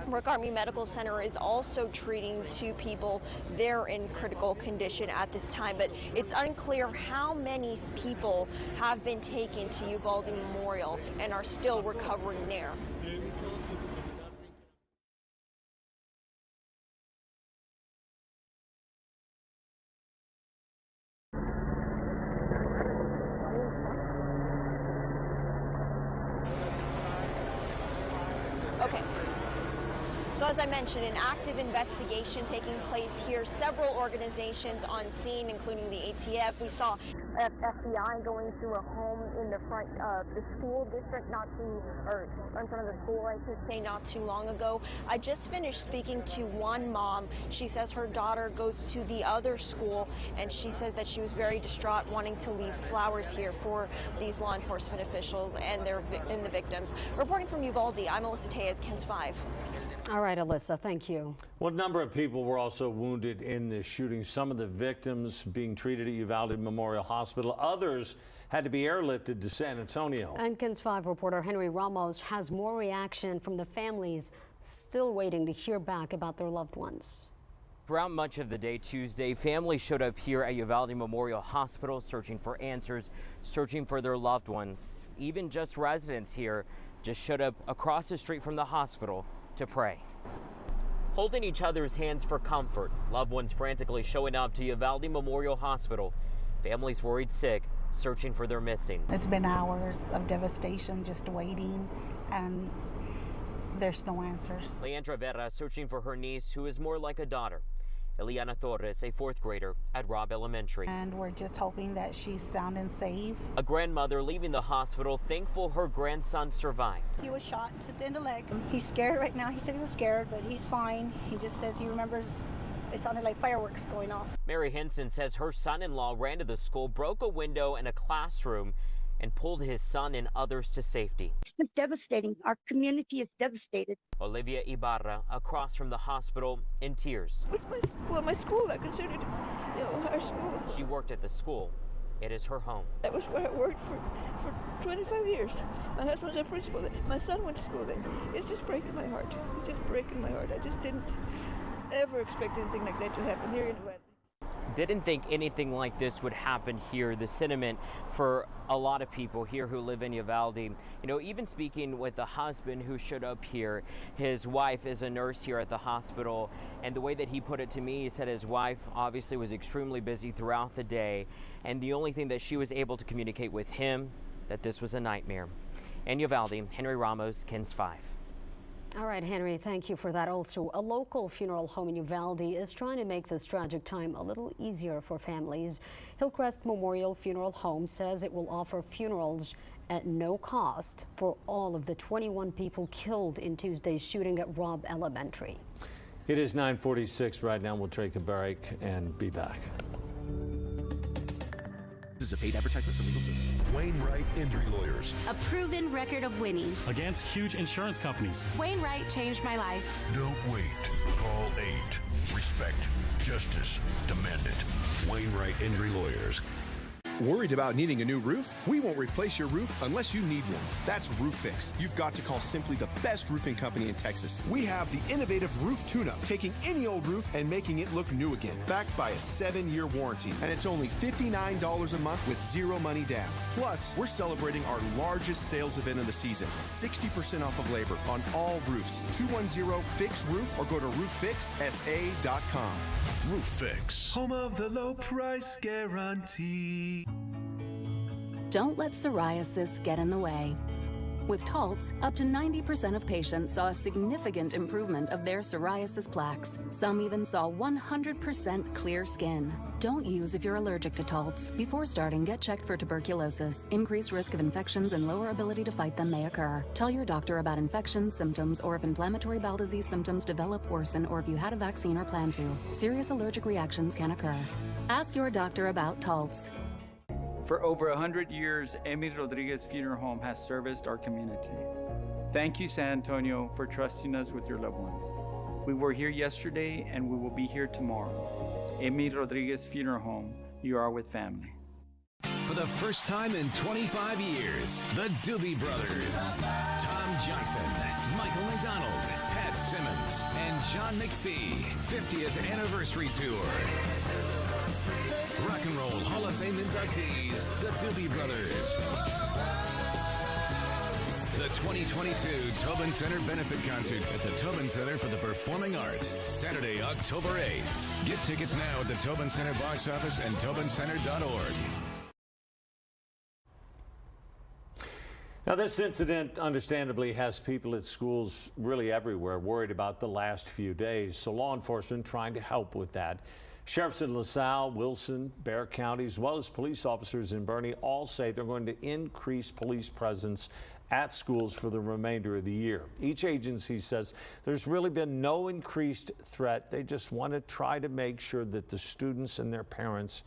Brooke Army Medical Center is also treating 2 people. They're in critical condition at this time, but it's unclear how many people have been taken to Uvalde Memorial and are still recovering there. Okay. So as I mentioned, an active investigation taking place here. Several organizations on scene, including the ATF. We saw FBI going through a home in the front of the school district, or in front of the school, I should say, not too long ago. I just finished speaking to one mom. She says her daughter goes to the other school, and she says that she was very distraught, wanting to leave flowers here for these law enforcement officials and the victims. Reporting from Uvalde, I'm Alyssa Tejas, KENS 5. All right, Alyssa, thank you. Well, a number of people were also wounded in this shooting. Some of the victims being treated at Uvalde Memorial Hospital. Others had to be airlifted to San Antonio. And KENS 5 reporter Henry Ramos has more reaction from the families still waiting to hear back about their loved ones. Throughout much of the day Tuesday, families showed up here at Uvalde Memorial Hospital searching for answers, searching for their loved ones. Even just residents here just showed up across the street from the hospital to pray. Holding each other's hands for comfort, loved ones frantically showing up to Uvalde Memorial Hospital, families worried sick, searching for their missing. It's been hours of devastation just waiting, and there's no answers. Leandra Vera searching for her niece, who is more like a daughter. Eliana Torres, a 4th grader at Robb Elementary. And we're just hoping that she's sound and safe. A grandmother leaving the hospital, thankful her grandson survived. He was shot in the leg. He's scared right now. He said he was scared, but he's fine. He just says he remembers it sounded like fireworks going off. Mary Henson says her son-in-law ran to the school, broke a window in a classroom, and pulled his son and others to safety. It's devastating. Our community is devastated. Olivia Ibarra, across from the hospital, in tears. It's my school. I considered it, our school. So. She worked at the school It is her home. That was where I worked for 25 years. My husband was a principal there. My son went to school there. It's just breaking my heart. It's just breaking my heart. I just didn't ever expect anything like that to happen here in Uvalde. Didn't think anything like this would happen here. The sentiment for a lot of people here who live in Uvalde, you know, even speaking with the husband who showed up here, his wife is a nurse here at the hospital, and the way that he put it to me, he said his wife obviously was extremely busy throughout the day, and the only thing that she was able to communicate with him, that this was a nightmare. In Uvalde, Henry Ramos, KENS 5. All right, Henry, thank you for that. Also, a local funeral home in Uvalde is trying to make this tragic time a little easier for families. Hillcrest Memorial Funeral Home says it will offer funerals at no cost for all of the 21 people killed in Tuesday's shooting at Robb Elementary. It is 9:46 right now. We'll take a break and be back. This is a paid advertisement for legal services. Wainwright Injury Lawyers. A proven record of winning. Against huge insurance companies. Wainwright changed my life. Don't wait. Call 8. Respect. Justice. Demand it. Wainwright Injury Lawyers. Worried about needing a new roof? We won't replace your roof unless you need one. That's Roof Fix. You've got to call simply the best roofing company in Texas. We have the innovative roof tune-up, taking any old roof and making it look new again. Backed by a 7-year warranty. And it's only $59 a month with zero money down. Plus, we're celebrating our largest sales event of the season. 60% off of labor on all roofs. 210-FIX-ROOF or go to rooffixsa.com. Roof Fix. Home of the low price guarantee. Don't let psoriasis get in the way. With Taltz, up to 90% of patients saw a significant improvement of their psoriasis plaques. Some even saw 100% clear skin. Don't use if you're allergic to Taltz. Before starting, get checked for tuberculosis. Increased risk of infections and lower ability to fight them may occur. Tell your doctor about infections, symptoms, or if inflammatory bowel disease symptoms develop, worsen, or if you had a vaccine or plan to. Serious allergic reactions can occur. Ask your doctor about Taltz. For over 100 years, Amy Rodriguez Funeral Home has serviced our community. Thank you, San Antonio, for trusting us with your loved ones. We were here yesterday and we will be here tomorrow. Amy Rodriguez Funeral Home, you are with family. For the first time in 25 years, the Doobie Brothers, Tom Johnston, Michael McDonald, Pat Simmons, and John McPhee, 50th Anniversary Tour. Rock and Roll Hall of Fame inductees, the Doobie Brothers. The 2022 Tobin Center Benefit Concert at the Tobin Center for the Performing Arts, Saturday, October 8th. Get tickets now at the Tobin Center box office and tobincenter.org. Now, this incident understandably has people at schools really everywhere worried about the last few days, so law enforcement trying to help with that. Sheriffs in LaSalle, Wilson, Bexar County, as well as police officers in Bernie all say they're going to increase police presence at schools for the remainder of the year. Each agency says there's really been no increased threat. They just want to try to make sure that the students and their parents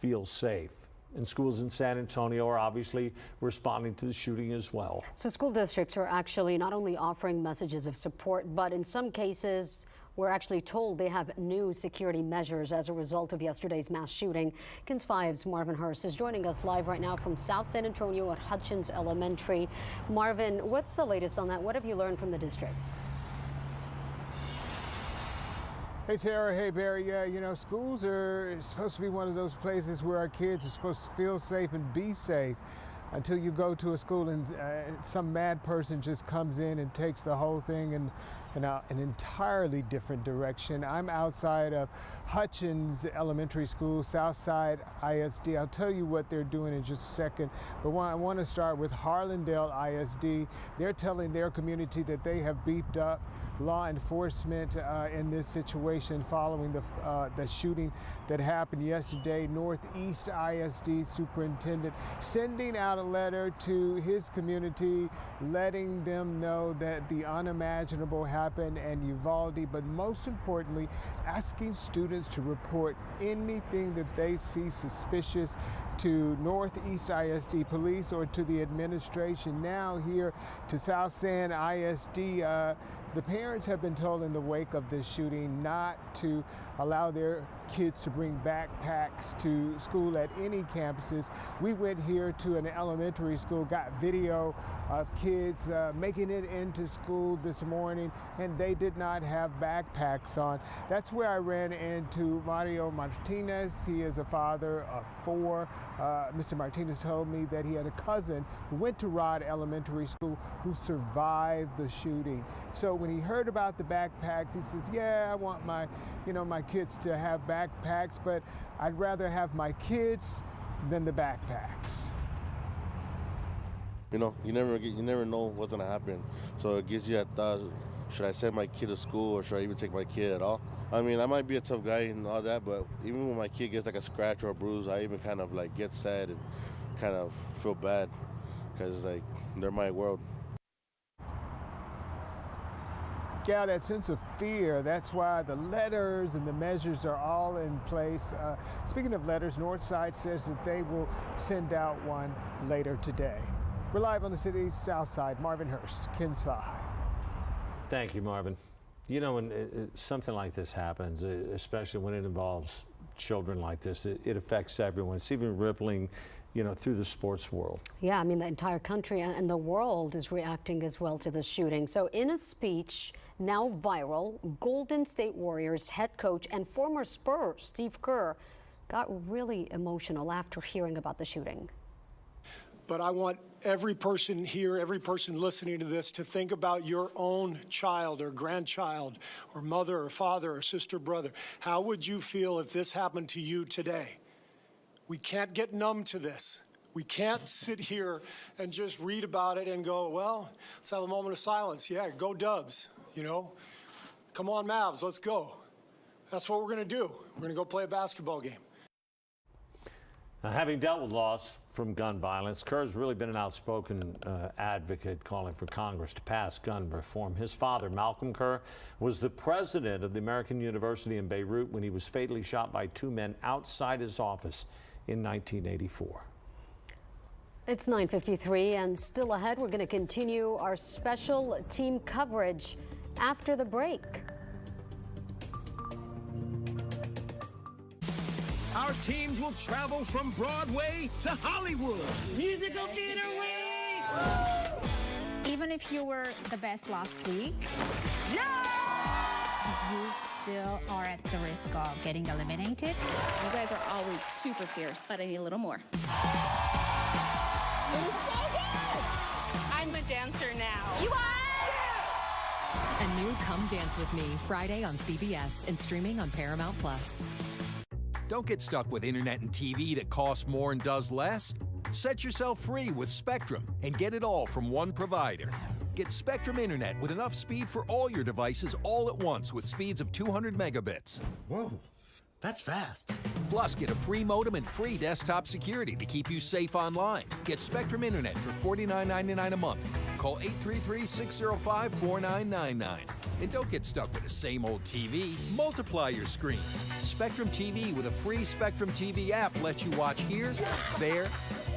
feel safe. And schools in San Antonio are obviously responding to the shooting as well. So school districts are actually not only offering messages of support, but in some cases, we're actually told they have new security measures as a result of yesterday's mass shooting. KENS 5's Marvin Hurst is joining us live right now from South San Antonio at Hutchins Elementary. Marvin, what's the latest on that? What have you learned from the districts? Hey Sarah, hey Barry. Yeah, you know, schools are supposed to be one of those places where our kids are supposed to feel safe and be safe until you go to a school and some mad person just comes in and takes the whole thing in an entirely different direction. I'm outside of Hutchins Elementary School, Southside ISD. I'll tell you what they're doing in just a second, but I want to start with Harlandale ISD. They're telling their community that they have beefed up law enforcement in this situation following the shooting that happened yesterday. Northeast ISD superintendent sending out a letter to his community, letting them know that the unimaginable happened in Uvalde, but most importantly, asking students to report anything that they see suspicious to Northeast ISD police or to the administration. Now here to South San ISD, The parents have been told in the wake of this shooting not to allow their kids to bring backpacks to school at any campuses. We went here to an elementary school, got video of kids making it into school this morning, and they did not have backpacks on. That's where I ran into Mario Martinez. He is a father of 4. Mr. Martinez told me that he had a cousin who went to Robb Elementary School who survived the shooting. So when he heard about the backpacks, he says, yeah, I want my kids to have backpacks, but I'd rather have my kids than the backpacks. You know, you never know what's gonna happen. So it gives you that thought, should I send my kid to school or should I even take my kid at all? I mean, I might be a tough guy and all that, but even when my kid gets like a scratch or a bruise, I even kind of like get sad and kind of feel bad because like they're my world. Yeah, that sense of fear, that's why the letters and the measures are all in place. Speaking of letters, Northside says that they will send out one later today. We're live on the city's south side. Marvin Hurst, KENS 5. Thank you, Marvin. You know, when something like this happens, especially when it involves children like this, it affects everyone. It's even rippling, you know, through the sports world. Yeah, I mean, the entire country and the world is reacting as well to the shooting. So in a speech now viral, Golden State Warriors head coach and former Spur Steve Kerr got really emotional after hearing about the shooting. But I want every person here, every person listening to this, to think about your own child or grandchild or mother or father or sister, brother. How would you feel if this happened to you today? We can't get numb to this. We can't sit here and just read about it and go, well, let's have a moment of silence. Yeah, go Dubs, you know. Come on, Mavs, let's go. That's what we're going to do. We're going to go play a basketball game. Now, having dealt with loss from gun violence, Kerr's really been an outspoken advocate calling for Congress to pass gun reform. His father, Malcolm Kerr, was the president of the American University in Beirut when he was fatally shot by 2 men outside his office in 1984. It's 9:53 and still ahead, we're going to continue our special team coverage after the break. Our teams will travel from Broadway to Hollywood. Musical Theater Week! Even if you were the best last week, you still are at the risk of getting eliminated. You guys are always super fierce, but I need a little more. It was so good! I'm the dancer now. You are! A new Come Dance With Me, Friday on CBS and streaming on Paramount+. Don't get stuck with internet and TV that costs more and does less. Set yourself free with Spectrum and get it all from one provider. Get Spectrum Internet with enough speed for all your devices all at once with speeds of 200 megabits. Whoa, that's fast. Plus, get a free modem and free desktop security to keep you safe online. Get Spectrum Internet for $49.99 a month. Call 833-605-4999. And don't get stuck with the same old TV. Multiply your screens. Spectrum TV with a free Spectrum TV app lets you watch here, there,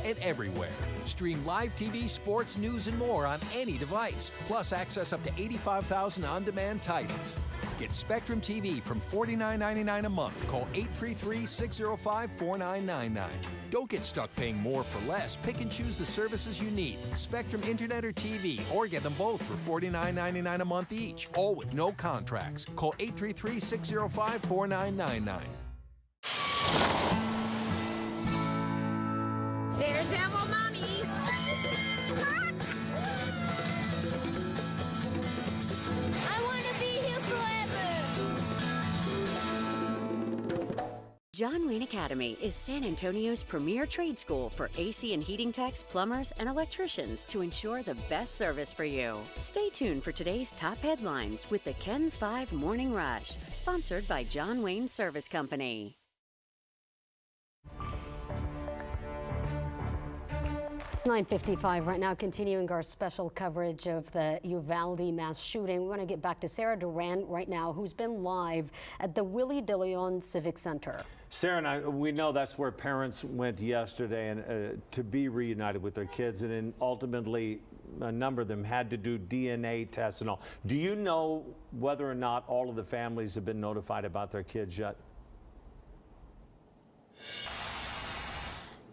and everywhere. Stream live TV, sports, news, and more on any device. Plus, access up to 85,000 on-demand titles. Get Spectrum TV from $49.99 a month. Call 833-605-4999. Don't get stuck paying more for less. Pick and choose the services you need. Spectrum Internet or TV, or get them both for $49.99 a month each. All with no contracts. Call 833-605-4999. Daredevil Mommy! I want to be here forever! John Wayne Academy is San Antonio's premier trade school for AC and heating techs, plumbers, and electricians to ensure the best service for you. Stay tuned for today's top headlines with the KENS 5 Morning Rush, sponsored by John Wayne Service Company. It's 9:55 right now, continuing our special coverage of the Uvalde mass shooting. We want to get back to Sarah Duran right now, who's been live at the Willie De Leon Civic Center. Sarah, we know that's where parents went yesterday and to be reunited with their kids, and then ultimately a number of them had to do DNA tests and all. Do you know whether or not all of the families have been notified about their kids yet?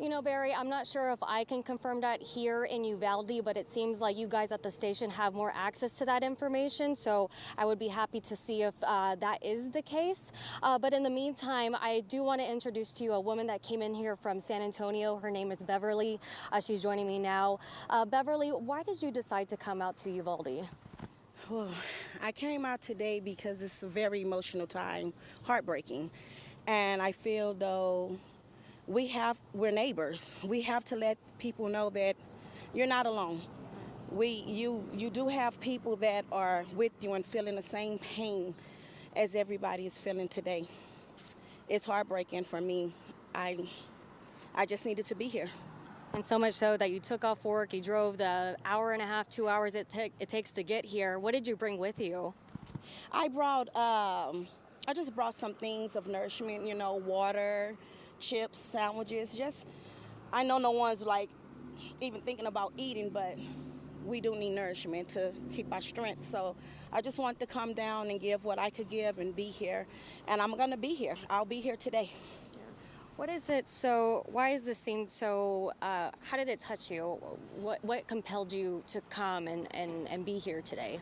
You know, Barry, I'm not sure if I can confirm that here in Uvalde, but it seems like you guys at the station have more access to that information. So I would be happy to see if that is the case. But in the meantime, I do want to introduce to you a woman that came in here from San Antonio. Her name is Beverly. She's joining me now. Beverly, why did you decide to come out to Uvalde? Well, I came out today because it's a very emotional time, heartbreaking. And I feel though we're neighbors. We have to let people know that you're not alone. You do have people that are with you and feeling the same pain as everybody is feeling today. It's heartbreaking for me. I just needed to be here. And so much so that you took off work, you drove the hour and a half, 2 hours it takes to get here. What did you bring with you? I just brought some things of nourishment, you know, water, chips, sandwiches. I know no one's like even thinking about eating, but we do need nourishment to keep our strength. So I just want to come down and give what I could give and be here. And I'm going to be here. I'll be here today. What is it why is this scene so, how did it touch you? What compelled you to come and be here today?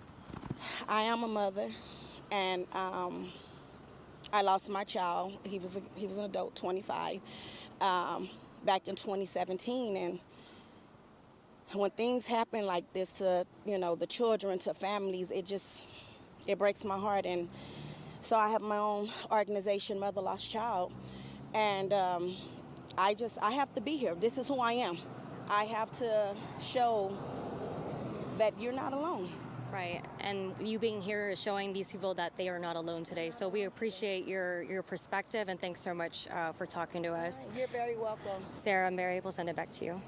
I am a mother, and I lost my child. He was an adult, 25, back in 2017. And when things happen like this to, you know, the children, to families, it breaks my heart. And so I have my own organization, Mother Lost Child. And I have to be here. This is who I am. I have to show that you're not alone. Right, and you being here is showing these people that they are not alone today. So we appreciate your perspective, and thanks so much for talking to us. You're very welcome. Sarah and Mary, we'll send it back to you.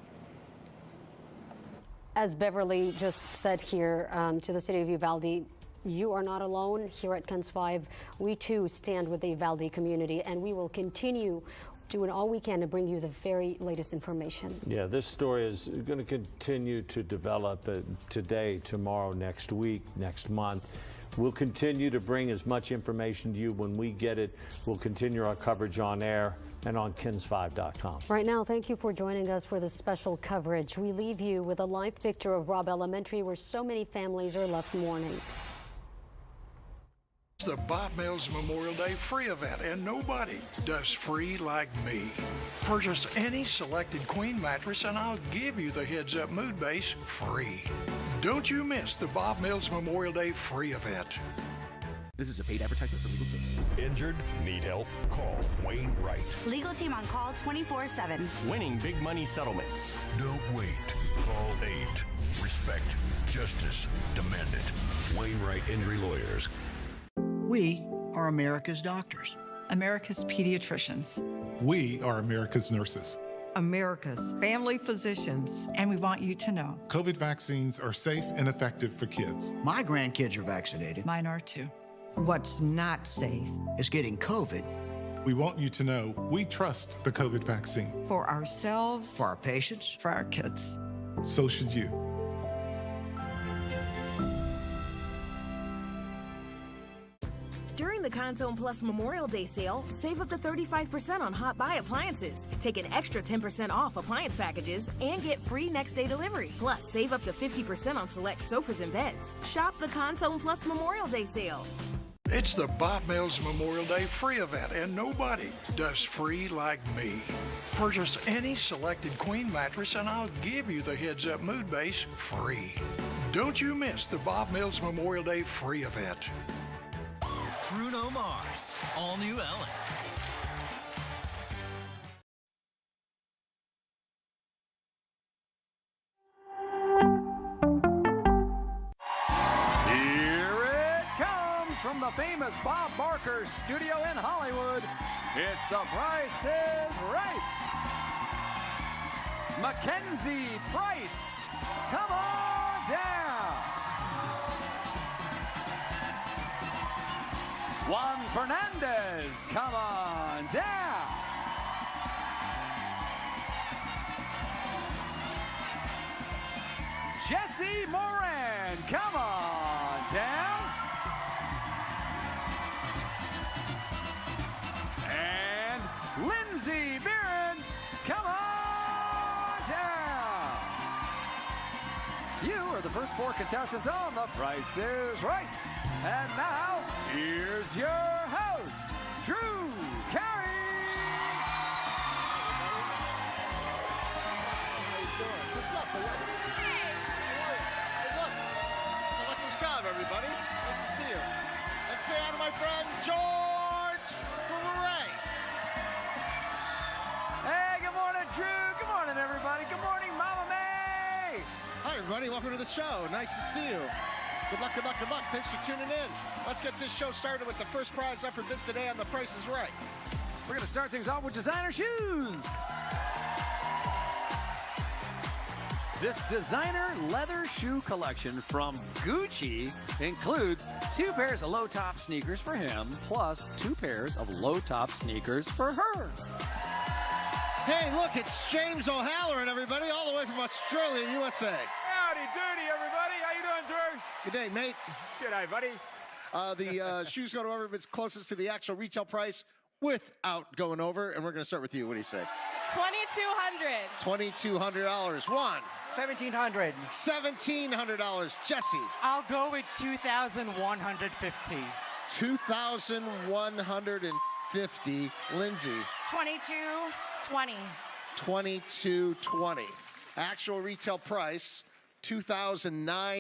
As Beverly just said here to the city of Uvalde, you are not alone. Here at KENS 5, we too stand with the Uvalde community, and we will continue doing all we can to bring you the very latest information. Yeah, this story is going to continue to develop today, tomorrow, next week, next month. We'll continue to bring as much information to you when we get it. We'll continue our coverage on air and on KENS5.com. Right now, thank you for joining us for this special coverage. We leave you with a live picture of Robb Elementary, where so many families are left mourning. The Bob Mills Memorial Day free event, and nobody does free like me. Purchase any selected queen mattress and I'll give you the Heads Up Mood Base free. Don't you miss the Bob Mills Memorial Day free event. This is a paid advertisement for legal services. Injured? Need help? Call Wayne Wright. Legal team on call 24/7. Winning big money settlements. Don't wait. Call 8. Respect. Justice. Demand it. Wayne Wright Injury Lawyers. We are America's doctors. America's pediatricians. We are America's nurses. America's family physicians. And we want you to know COVID vaccines are safe and effective for kids. My grandkids are vaccinated. Mine are too. What's not safe is getting COVID. We want you to know we trust the COVID vaccine. For ourselves. For our patients. For our kids. So should you. During the Contone Plus Memorial Day sale, save up to 35% on Hot Buy appliances. Take an extra 10% off appliance packages and get free next day delivery. Plus, save up to 50% on select sofas and beds. Shop the Contone Plus Memorial Day sale. It's the Bob Mills Memorial Day free event, and nobody does free like me. Purchase any selected queen mattress and I'll give you the Heads Up Mood Base free. Don't you miss the Bob Mills Memorial Day free event. Bruno Mars, all new Ellen. Here it comes from the famous Bob Barker studio in Hollywood. It's The Price is Right. Mackenzie Price, come on down. Juan Fernandez, come on down. Jesse Lindsay Moran. Come on down. And Lindsay Viren. Come on down. You are the first 4 contestants on The Price is Right. And now, here's your host, Drew Carey. What's up? Hey, look. It's Alexis Cobb, everybody. Nice to see you. Let's say hi to my friend, George Ray. Hey, good morning, Drew. Good morning, everybody. Good morning, Mama May. Hi, everybody. Welcome to the show. Nice to see you. Good luck, good luck, good luck. Thanks for tuning in. Let's get this show started with the first prize up for bids today on The Price is Right. We're going to start things off with designer shoes. This designer leather shoe collection from Gucci includes 2 pairs of low-top sneakers for him, plus 2 pairs of low-top sneakers for her. Hey, look, it's James O'Halloran, everybody, all the way from Australia, USA. Howdy doody, everybody. How you doing, Drew? Good day, mate. Good day, buddy. The shoes go to whoever bids closest to the actual retail price without going over, and we're going to start with you. What do you say? $2,200. $2,200. One. $1,700. $1,700. Jesse. I'll go with $2,150. $2,150. Lindsay. $2,220. $2,220. Actual retail price $2,900.